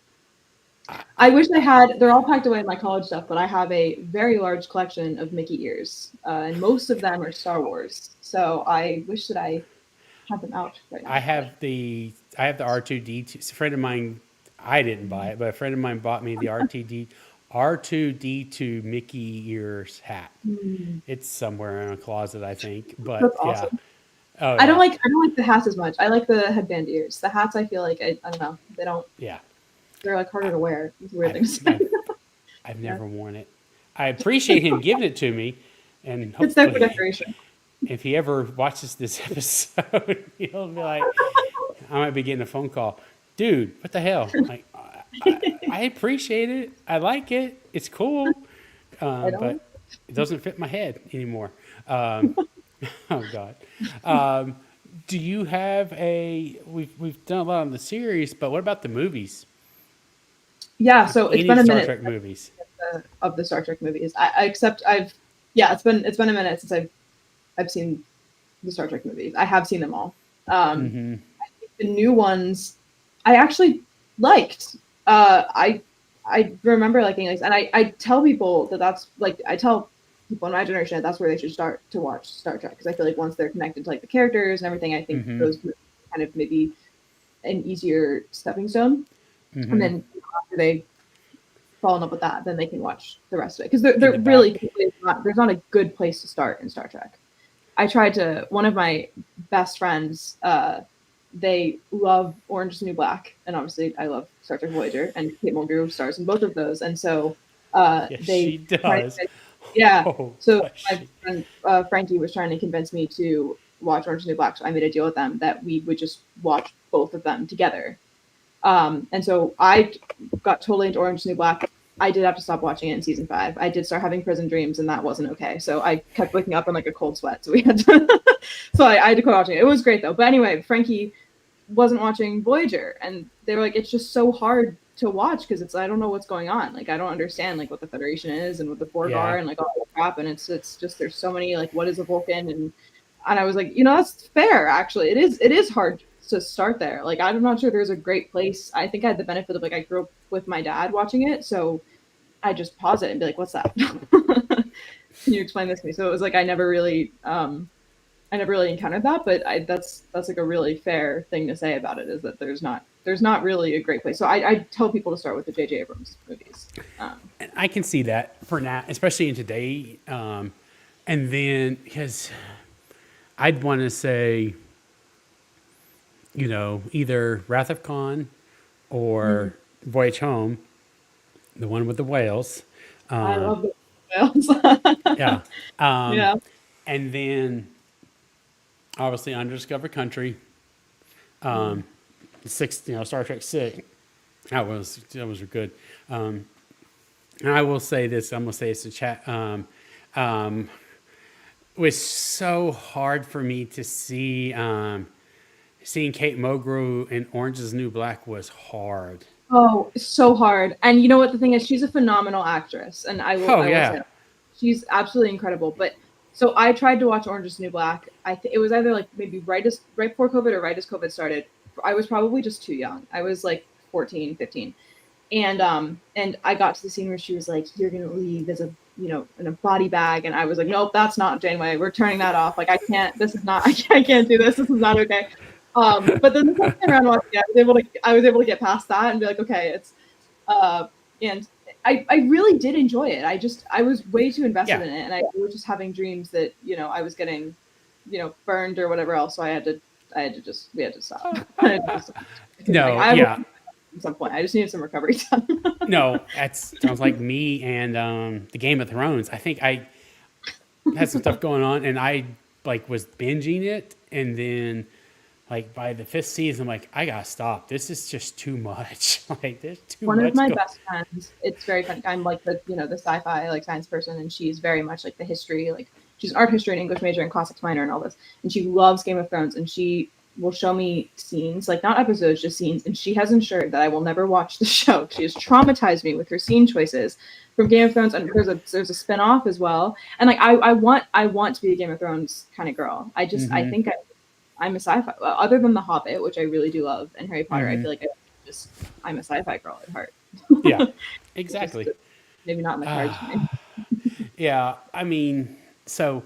I wish I had, they're all packed away in my college stuff, but I have a very large collection of Mickey ears, and most of them are Star Wars. So I wish that I had them out right now. I have the R2D2. It's a friend of mine. I didn't buy it, but a friend of mine bought me the R2D2 Mickey ears hat. Mm. It's somewhere in a closet, I think. But that's awesome. Yeah. Oh, I don't like the hats as much. I like the headband ears. The hats, I feel like I don't know. They don't. Yeah. They're like harder to wear. It's a weird thing to say. I've never worn it. I appreciate him giving it to me, and it's there for decoration. If he ever watches this episode, he'll be like, I might be getting a phone call. Dude, what the hell? Like, I appreciate it. I like it. It's cool. But it doesn't fit my head anymore. Oh, God. Do you have we've done a lot on the series, but what about the movies? Yeah, so it's been a minute. Star Trek movies. Of the Star Trek movies. It's been a minute since I've seen the Star Trek movies. I have seen them all. I think the new ones I actually liked. I remember liking these, and I tell people that's like, I tell people in my generation that's where they should start to watch Star Trek, because I feel like once they're connected to like the characters and everything, I think those kind of maybe an easier stepping stone. And then after they fall in love with that, then they can watch the rest of it, because they're really there's not a good place to start in Star Trek. One of my best friends they love Orange is the New Black, and obviously I love Star Trek Voyager, and Kate Mulgrew stars in both of those, and so Yes, they she try does. to, yeah. Oh, So does my she? friend Frankie was trying to convince me to watch Orange is the New Black, so I made a deal with them that we would just watch both of them together. And so I got totally into Orange is the New Black. I did have to stop watching it in season 5. I did start having prison dreams, and that wasn't okay. So I kept waking up in like a cold sweat. So we had to, so I had to quit watching it. It was great though. But anyway, Frankie wasn't watching Voyager, and they were like, it's just so hard to watch because it's I don't know what's going on. Like I don't understand like what the Federation is and what the Borg Yeah. are and like all that crap. And it's just there's so many like what is a Vulcan and I was like, you know, that's fair actually. It is hard to start there. Like I'm not sure there's a great place. I think I had the benefit of like I grew up with my dad watching it, so I just pause it and be like, what's that? Can you explain this to me? So it was like I never really encountered that, but that's like a really fair thing to say about it is that there's not really a great place. So I tell people to start with the J.J. Abrams movies. And I can see that for now, especially in today. And then because I'd want to say, either Wrath of Khan or Voyage Home, the one with the whales. I Um, love the whales. yeah. Um, Yeah. and then obviously Undiscovered Country, Mm. six, Star Trek Six. That was good. And I will say this. I'm gonna say this in chat. It was so hard for me to see. Seeing Kate Mulgrew in Orange is the New Black was hard. Oh, so hard. And you know what the thing is, she's a phenomenal actress, and Oh I will say yeah. that. She's absolutely incredible. But so I tried to watch Orange is the New Black. It was either like maybe right before COVID or right as COVID started. I was probably just too young. I was like 14, 15. And I got to the scene where she was like, "You're gonna leave as a in a body bag," and I was like, "Nope, that's not Janeway. We're turning that off. Like I can't. This is not. I can't do this. This is not okay." But then the second time around watching it, I was able to get past that and be like, okay, it's uh, and I really did enjoy it. I was way too invested Yeah. in it, and I was just having dreams that I was getting burned or whatever else. So I had to just we had to stop. I had to just stop. No. I will Yeah. at some point. I just needed some recovery time. No. That sounds like me and the Game of Thrones. I think I had some stuff going on, and I like was binging it, and then like by the fifth season, I'm like, I gotta stop. This is just too much. Like there's too One of much my going. best friends, it's very funny. I'm like the sci-fi like science person, and she's very much like the history, like she's an art history and English major and classics minor and all this, and she loves Game of Thrones, and she will show me scenes, like not episodes, just scenes, and she has ensured that I will never watch the show. She has traumatized me with her scene choices from Game of Thrones, and there's a spin-off as well, and like I want to be a Game of Thrones kind of girl. I Mm-hmm. think I'm a sci-fi. Well, other than The Hobbit, which I really do love, and Harry Potter, I Mm-hmm. feel like just I'm a sci-fi girl at heart. Yeah. It's just Exactly. maybe not in the cards for me. Yeah. I mean, so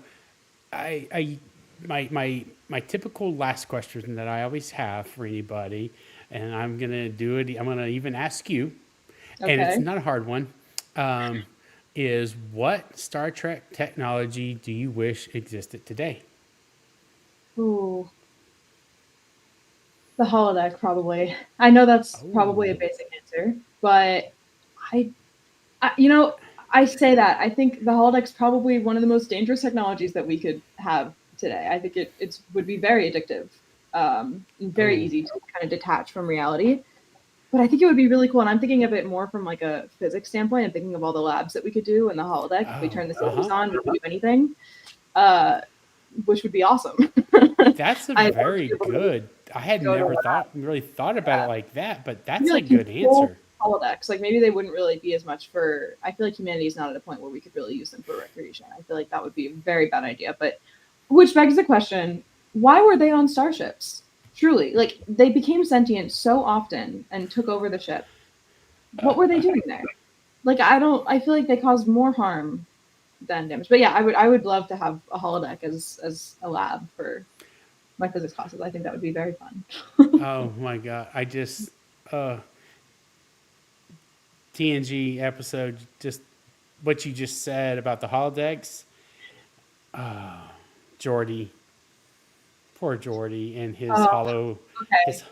I my typical last question that I always have for anybody, and I'm gonna do it. I'm gonna even ask you, and it's Okay. not a hard one. Um, is what Star Trek technology do you wish existed today? Ooh, the holodeck probably. I know that's probably a Oh, basic answer, but I, I I say that I think the holodeck's probably one of the most dangerous technologies that we could have today. I think it would be very addictive, and very oh, easy to kind of detach from reality. But I think it would be really cool, and I'm thinking of it more from like a physics standpoint. I'm thinking of all the labs that we could do in the holodeck if we oh, turn the uh systems huh. on, we could do anything, uh, which would be awesome. That's a I'd love to very be able to good. I had go to a never lab. really thought about it like that, but Maybe that's a like good control answer. holodecks. Like maybe they wouldn't really be as much for. I feel like humanity is not at a point where we could really use them for recreation. I feel like that would be a very bad idea. But which begs the question: why were they on starships? Truly, like they became sentient so often and took over the ship. What were they doing there? Like I don't. I feel like they caused more harm than damage. But yeah, I would love to have a holodeck as a lab for my physics classes. I think that would be very fun. Oh my god! I just TNG episode, just what you just said about the holodecks, Jordy. Poor Jordy and his Oh, hollow, okay. his,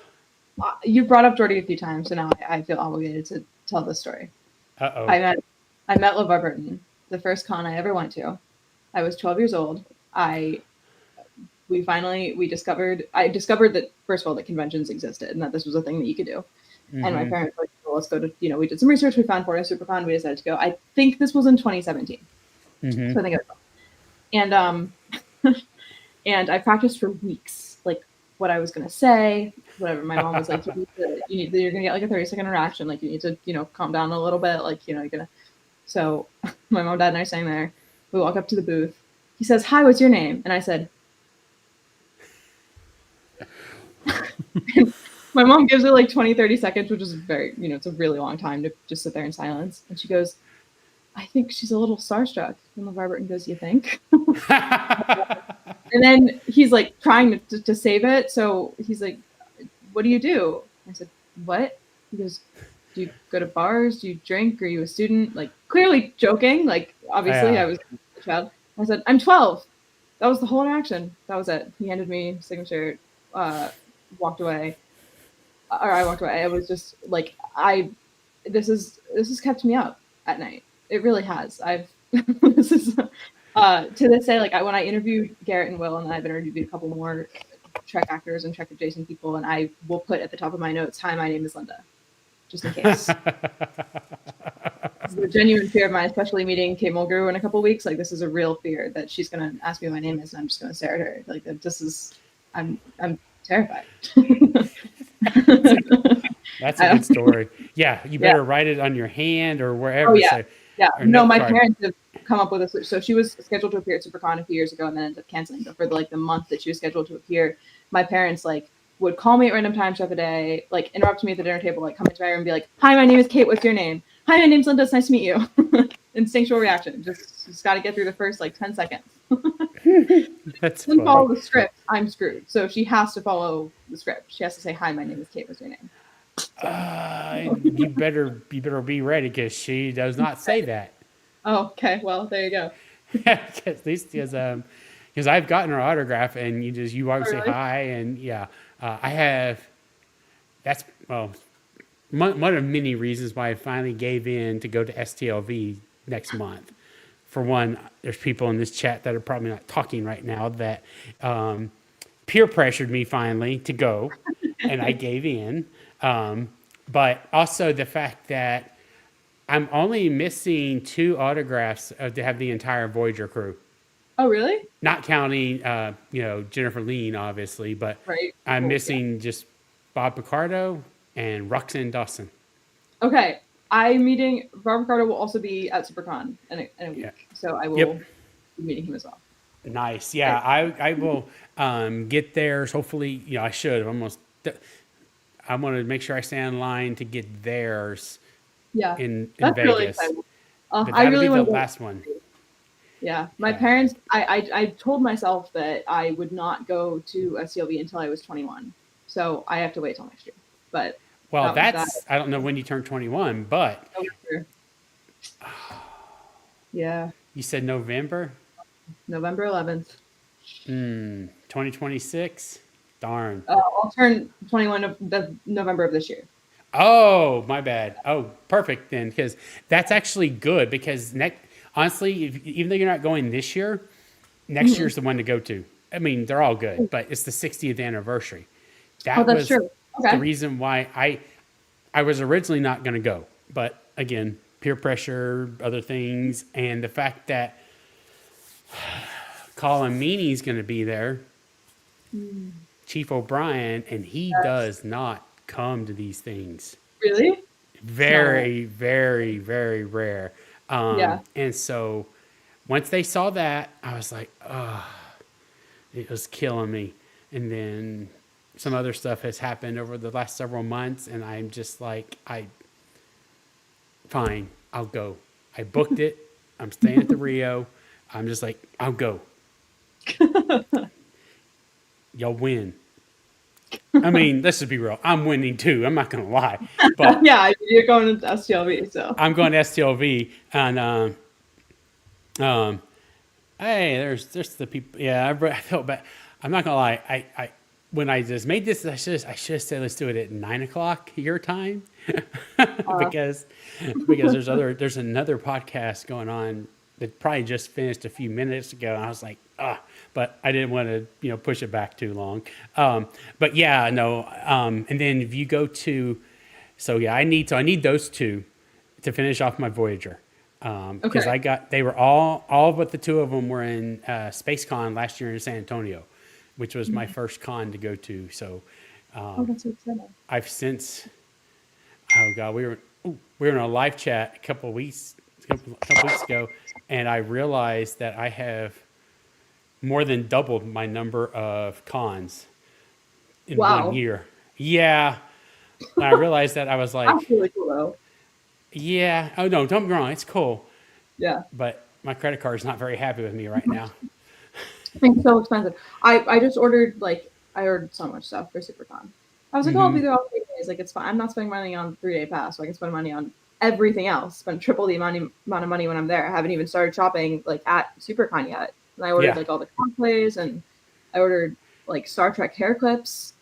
You brought up Jordy a few times, so now I feel obligated to tell this story. uh-oh. I met I met LeVar Burton, the first con I ever went to. I was 12 years old. I we discovered I discovered that first of all that conventions existed and that this was a thing that you could do. And my Mm-hmm. parents were like, well, let's go to we did some research, we found Florida SuperCon, we decided to go. I think this was in 2017. Mm-hmm. So I think it was and and I practiced for weeks, like what I was gonna say, whatever. My mom was like, you're gonna get like a 30-second interaction, like you need to, calm down a little bit, like, you're gonna. So my mom, dad, and I sang there. We walk up to the booth. He says, "Hi, what's your name?" And I said, my mom gives it like 20, 30 seconds, which is very, it's a really long time to just sit there in silence. And she goes, "I think she's a little starstruck." And LeVar Burton goes, "You think?" And then he's like trying to save it. So he's like, "What do you do?" I said, "What?" He goes, "Do you go to bars? Do you drink? Are you a student?" Like clearly joking. Like obviously Yeah. I was a child. I said, "I'm 12." That was the whole interaction. That was it. He handed me signature, walked away, or I walked away. It was just like this has kept me up at night. It really has. I've this is to this day, like when I interviewed Garrett and Will, and then I've interviewed a couple more Trek actors and Trek adjacent people, and I will put at the top of my notes, "Hi, my name is Linda," just in case. This is a genuine fear of mine, especially meeting Kate Mulgrew in a couple weeks. Like this is a real fear that she's gonna ask me what my name is, and I'm just gonna stare at her. Like this is, I'm terrified. That's a good story. Yeah, you Yeah. better write it on your hand or Oh wherever. yeah. So, Yeah. or No, note my card. parents have come up with a. So she was scheduled to appear at SuperCon a few years ago, and then ended up canceling. But for the month that she was scheduled to appear, my parents would call me at random times throughout the day, like interrupt me at the dinner table, like come into my room and be like, "Hi, my name is Kate. What's your name?" "Hi, my name's Linda. It's nice to meet you." Instinctual reaction. Just got to get through the first 10 seconds. That's Doesn't follow funny. the script, I'm screwed. So she has to follow the script. She has to say, "Hi, my name is Kate. What's your name?" So. You better be ready because she does not say that. Oh, okay. Well, there you go. At least because I've gotten her autograph and you always Oh, say really? hi and yeah, I have. That's well, one of many reasons why I finally gave in to go to STLV next month. For one, there's people in this chat that are probably not talking right now that peer pressured me finally to go, and I gave in. But also the fact that I'm only missing 2 autographs to have the entire Voyager crew, Oh, really? not counting Jennifer Lean, obviously, but Right. I'm Cool. Yeah. missing just Bob Picardo and Roxanne Dawson. Okay. I'm meeting Robert Carter will also be at SuperCon in a week, Yeah. so I will Yep. be meeting him as well. Nice. Yeah, Right. I will get theirs. Hopefully, I should. I want to make sure I stay in line to get theirs Yeah, in that's really Vegas. exciting. But I that'll be really the want to go. last one. Yeah, my Yeah. parents. I told myself that I would not go to SCLV until I was 21, so I have to wait till next year. But Well, that I don't know when you turn 21, but November. Yeah, you said November? November 11th. 2026? Darn. I'll turn 21 November of this year. Oh, my bad. Oh, perfect then, because that's actually good because honestly, even though you're not going this year, next year's the one to go to. I mean, they're all good, but it's the 60th anniversary. Oh, That that's was true. the Okay. reason why I was originally not going to go, but again, peer pressure, other things, and the fact that Colin Meaney's going to be there, Chief O'Brien, and he That's does not come to these things. really. Very, very, very rare. Yeah. And so once they saw that, I was like, oh, it was killing me. And then some other stuff has happened over the last several months, and I'm just like, fine, I'll go. I booked it. I'm staying at the Rio. I'm just like, I'll go. Y'all win. I mean, let's just be real. I'm winning too. I'm not gonna lie, but Yeah, you're going to STLV, so I'm going to STLV, and hey, there's the people. Yeah, I felt bad. I'm not gonna lie. I when I just made this, I should have said let's do it at 9 o'clock your time, Uh, because there's another podcast going on that probably just finished a few minutes ago. And I was like, ah, but I didn't want to push it back too long. But yeah, no. And then if you go to, so yeah, I need those two to finish off my Voyager. Because okay. they were all but the two of them were in SpaceCon last year in San Antonio, which was my first con to go to. So Oh, that's so exciting. I've since, oh God, we were in a live chat a couple weeks ago, and I realized that I have more than doubled my number of cons in one Wow. year. Yeah, when I realized that, I was That's like, really cool though. yeah, oh no, don't get me wrong, it's cool, Yeah. but my credit card is not very happy with me right now. It's so expensive. I just ordered I ordered so much stuff for SuperCon. I was like, oh, I'll be there all 3 days. Like it's fine. I'm not spending money on 3-day pass, so I can spend money on everything else. Spend triple the amount of money when I'm there. I haven't even started shopping at SuperCon yet. And I ordered Yeah, all the cosplays, and I ordered Star Trek hair clips,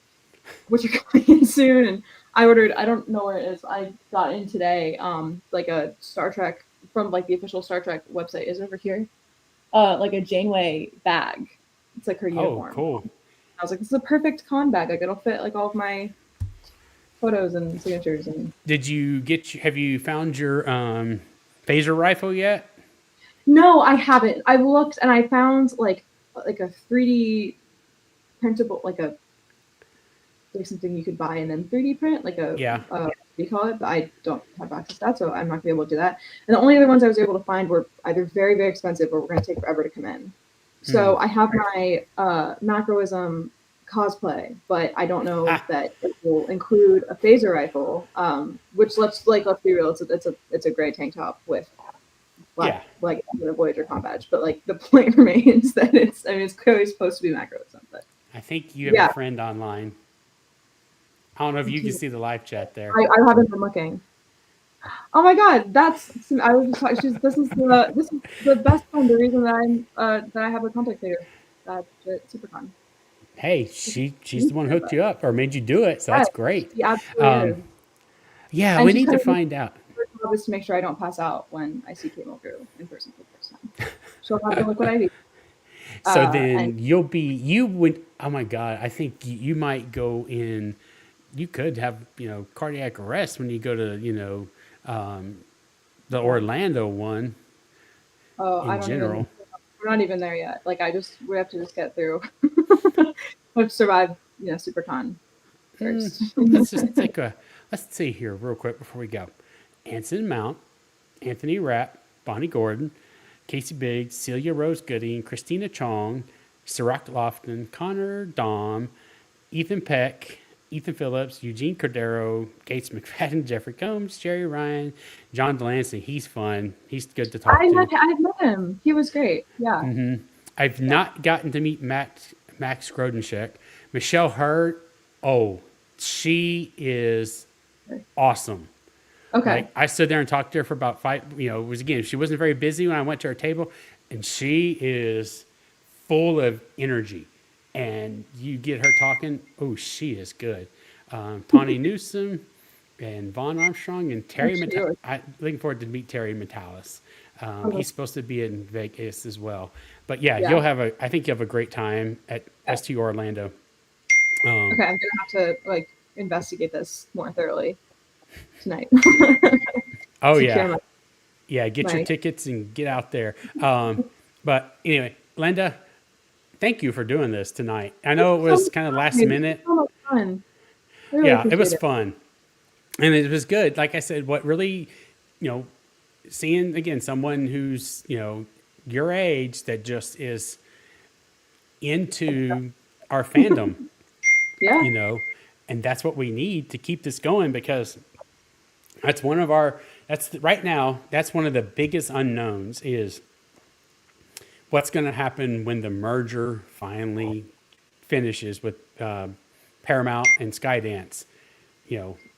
which are coming in soon. And I ordered, I don't know where it is. I got in today, a Star Trek from the official Star Trek website is over here. A Janeway bag. It's like her oh uniform. cool. I was like, this is a perfect con bag. It'll fit all of my photos and signatures. And Have you found your phaser rifle yet? no, I haven't. I looked and I found a 3D printable, something you could buy and then 3D print, Yeah, what do you call it? But I don't have access to that, so I'm not gonna be able to do that. And the only other ones I was able to find were either very, very expensive or were gonna take forever to come in. So I have my macroism cosplay, but I don't know ah, that it will include a phaser rifle. Which let's be real, it's a gray tank top with black yeah. a Voyager com badge. But the point remains that it's clearly supposed to be macroism. But I think you have a yeah, friend online. I don't know if you can see the live chat there. I haven't been looking. Oh my God, I was just talking. This is the best one. The reason that I have a contact here at SuperCon. Hey, she's the one who hooked you up or made you do it, so Yes, that's great. she absolutely Um, is. yeah, And we she's need to kind of find out. her job is to make sure I don't pass out when I see Kate Mulgrew in person for the first time. She'll have to look what I do. So And then you would. Oh my God, I think you might go in. You could have cardiac arrest when you go to the yeah. Orlando one Oh, I in don't even. general. We're not even there yet. We have to just get through. We have to survive, SuperCon first. Let's just let's see here real quick before we go. Anson Mount, Anthony Rapp, Bonnie Gordon, Casey Biggs, Celia Rose Gooding, Christina Chong, Sirach Lofton, Connor Dom, Ethan Peck, Ethan Phillips, Eugene Cordero, Gates McFadden, Jeffrey Combs, Jerry Ryan, John Delancey. He's fun. He's good to talk to. I've met him. He was great. Yeah. I've Yeah. not gotten to meet Max Grodenchik. Michelle Hurd, oh, she is awesome. Okay. Like I stood there and talked to her for about five. It was again. She wasn't very busy when I went to her table, and she is full of energy. And you get her talking. Oh, she is good. Tawny Newsom and Vaughn Armstrong and Terry. She really- I'm looking forward to meet Terry Metalis. okay. He's supposed to be in Vegas as well. But yeah, Yeah. I think you'll have a great time at Yeah. ST Orlando. Okay. I'm gonna have to investigate this more thoroughly tonight. Oh Secure yeah, yeah. Get your my tickets and get out there. But anyway, Linda, thank you for doing this tonight. I know it so was kind of last much minute. so much fun. I really Yeah, it was appreciate it. fun, and it was good. Like I said, what really, you know, seeing again someone who's your age that just is into our fandom, Yeah. you know, and that's what we need to keep this going because that's one of our right now that's one of the biggest unknowns is what's going to happen when the merger finally finishes with Paramount and Skydance.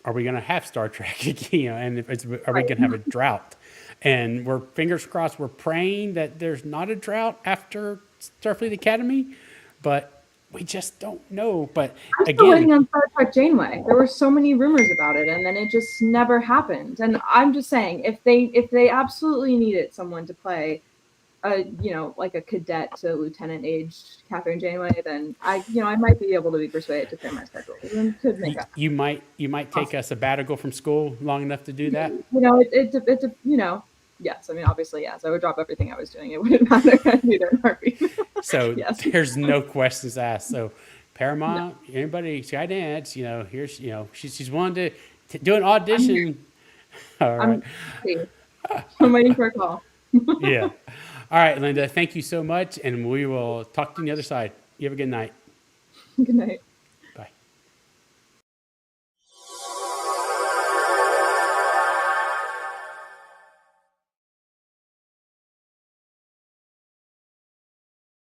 Are we going to have Star Trek? And are we Right. going to have a drought? And we're fingers crossed. We're praying that there's not a drought after Starfleet Academy, but we just don't know. But I'm still again, waiting on Star Trek Janeway. There were so many rumors about it, and then it just never happened. And I'm just saying, if they absolutely needed someone to play like a cadet to lieutenant aged Catherine Janeway, then I might be able to be persuaded to clear my schedule and could make that you might take a sabbatical from school long enough to do that. yes. I mean, obviously, yes. I would drop everything I was doing. It wouldn't matter. I'd be there in a heartbeat. So Yes. there's no questions asked. So No. Paramount, anybody, Skydance, here's, she's wanted to do an audition. All right. I'm ready. I'm waiting for a call. Yeah. All right, Linda, thank you so much. And we will talk to you on the other side. You have a good night. Good night.